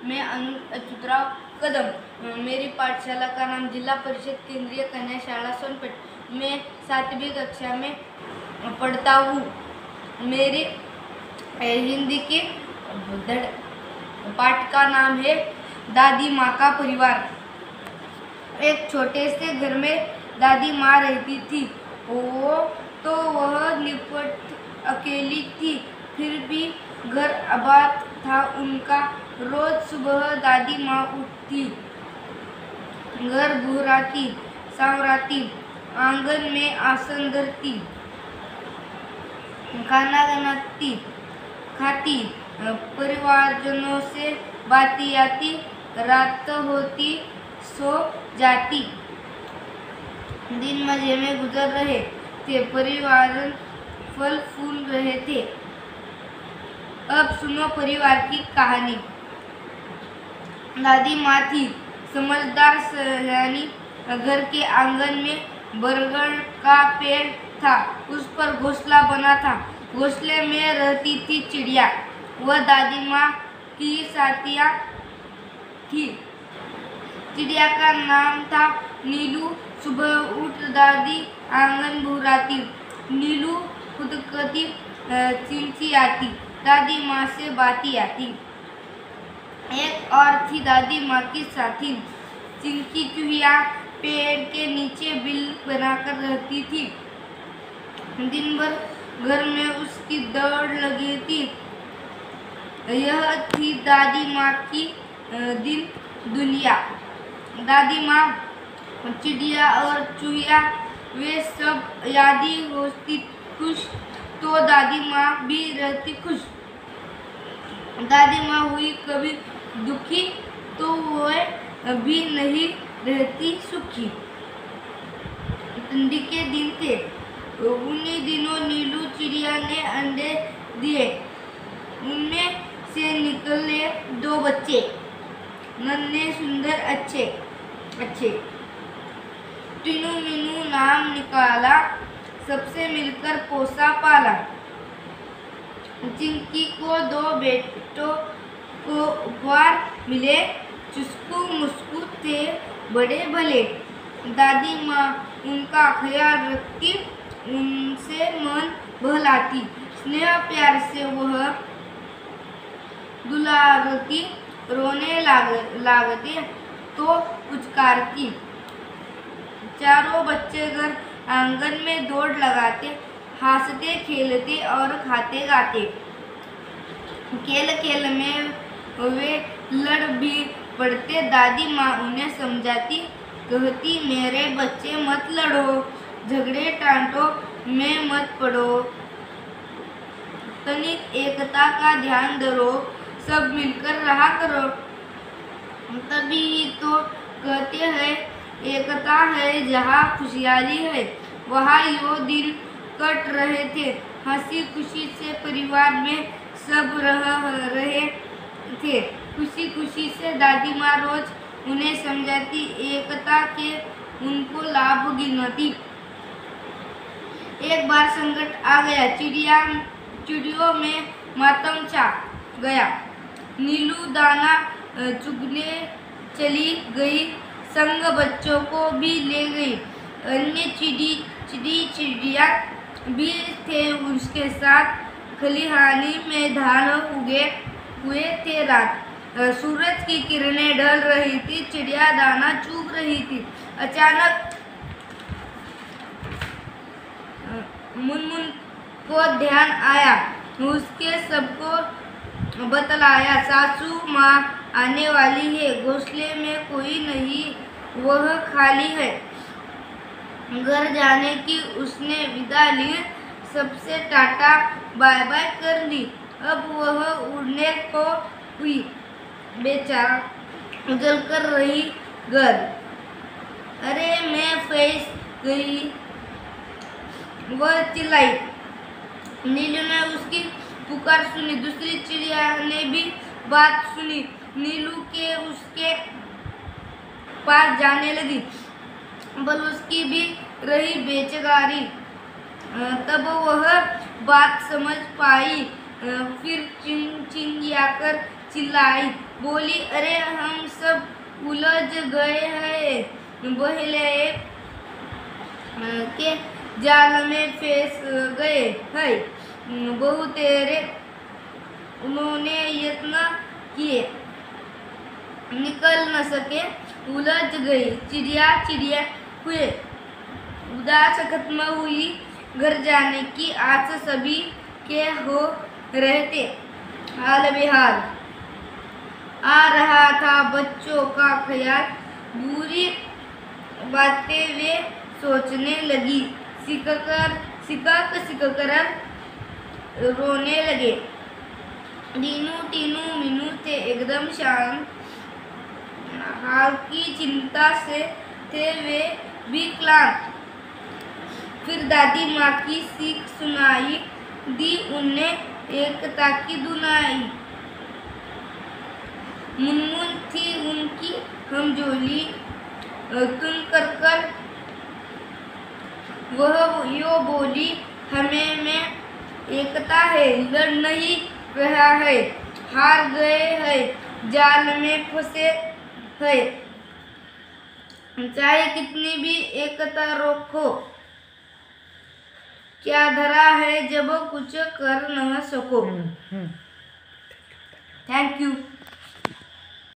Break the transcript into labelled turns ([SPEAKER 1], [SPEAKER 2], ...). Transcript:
[SPEAKER 1] मैं अनुज अच्युतराव कदम। मेरी पाठशाला का नाम जिला परिषद केंद्रीय कन्या शाला सोनपेट। मैं 7वीं कक्षा में पढ़ता हूँ। मेरी हिंदी के पाठ का नाम है दादी माँ का परिवार। एक छोटे से घर में दादी माँ रहती थी। वह निपट अकेली थी, फिर भी घर आबाद था उनका। रोज सुबह दादी माँ उठती, घर बुहराती, संवराती, आंगन में आसन धरती, खाना बनाती, खाती, परिवारजनों से बातें आती, रात होती सो जाती। दिन मजे में गुजर रहे थे, परिवार फल फूल रहे थे। अब सुनो परिवार की कहानी। दादी माँ थी समझदार सयानी। घर के आंगन में बरगद का पेड़ था, उस पर घोंसला बना था। घोंसले में रहती थी चिड़िया, वह दादी माँ की साथिया थी। चिड़िया का नाम था नीलू। सुबह उठ दादी आंगन बुहराती, नीलू खुदकती, चिंचियाती, दादी माँ से बातें आती। एक और थी दादी माँ की साथी, चिंकी चूहिया, पेड़ के नीचे बिल बनाकर रहती थी। दिन भर घर में उसकी दौड़ लगी थी। यह थी दादी माँ की दिन दुनिया। दादी माँ, चिड़िया और चूहिया वे सब यादी होती खुश, तो दादी माँ भी रहती खुश। दादी माँ हुई कभी दुखी तो वह भी नहीं रहती सुखी। ठंडी के दिन थे, उन्हीं दिनों नीलू चिड़िया ने अंडे दिए। उनमें से निकले 2 बच्चे, नन्हे सुंदर अच्छे अच्छे। टीनू मीनू नाम निकाला, सबसे मिलकर पोसा पाला। चिंकी को 2 बेटों को उपहार मिले, चुस्कू मुस्कू थे बड़े भले। दादी माँ उनका ख्याल रखती, उनसे मन बहलाती, स्नेह प्यार से वह दुलारती। रोने लागते तो पुचकारती। चारों बच्चे घर आंगन में दौड़ लगाते, हंसते खेलते और खाते गाते। खेल खेल में वे लड़ भी पड़ते। दादी माँ उन्हें समझाती, कहती मेरे बच्चे मत लड़ो, झगड़े टांटो में मत पड़ो, तनिक एकता का ध्यान धरो, सब मिलकर रहा करो। तभी तो कहते हैं एकता है जहाँ खुशहाली है, वहाँ यो दिन कट रहे थे। हंसी खुशी से परिवार में सब रह रहे थे। खुशी खुशी से दादी माँ रोज उन्हें समझाती, एकता के उनको लाभ गिनती। एक बार संकट आ गया, चिड़ियों में मातम छा गया। नीलू दाना चुगने चली गई, संग बच्चों को भी ले गई। अन्य चिड़िया भी थे उसके साथ। खलिहानी में धान उगे हुए थे। रात, सूरज की किरणें ढल रही थी, चिड़िया दाना चुग रही थी। अचानक मुनमुन को ध्यान आया, उसके सबको बतलाया, सासू माँ आने वाली है, घोंसले में कोई नहीं, वह खाली है। घर जाने की उसने विदा ली, सबसे टाटा बाय बाय कर ली। अब वह उड़ने को हुई, बेचारा उजल कर रही घर। अरे मैं फंस गई, वह चिल्लाई। नीलू ने उसकी पुकार सुनी, दूसरी चिड़िया ने भी बात सुनी। नीलू के उसके पास जाने लगी, बल उसकी भी रही बेचैनी। तब वह बात समझ पाई, फिर चिंचिंयाकर चिल्लाई, बोली, अरे हम सब उलझ गए हैं, बहले के जाल में फंस गए हैं। बहु तेरे उन्होंने यत्न किए, निकल न सके, उलझ गई। चिड़िया चिड़िया हुए, उदास खत्म हुई, घर जाने की आस सभी के हो रहते। हाल बेहाल आ रहा था बच्चों का ख्याल, बुरी बातें वे सोचने लगी, सिक कर रोने लगे। टीनू मीनू थे एकदम शांत, हाल की चिंता से थे वे विकलांग। फिर दादी माँ की सीख सुनाई दी उन्हें एकता की दुनाई। मुनमुन थी उनकी हमजोली, तुम कर वह यो बोली, हमें में एकता है, लड़ नहीं रहा है, हार गए हैं, जाल में फंसे हैं, चाहे कितनी भी एकता रोको, क्या धरा है जब कुछ कर न सको। Thank you.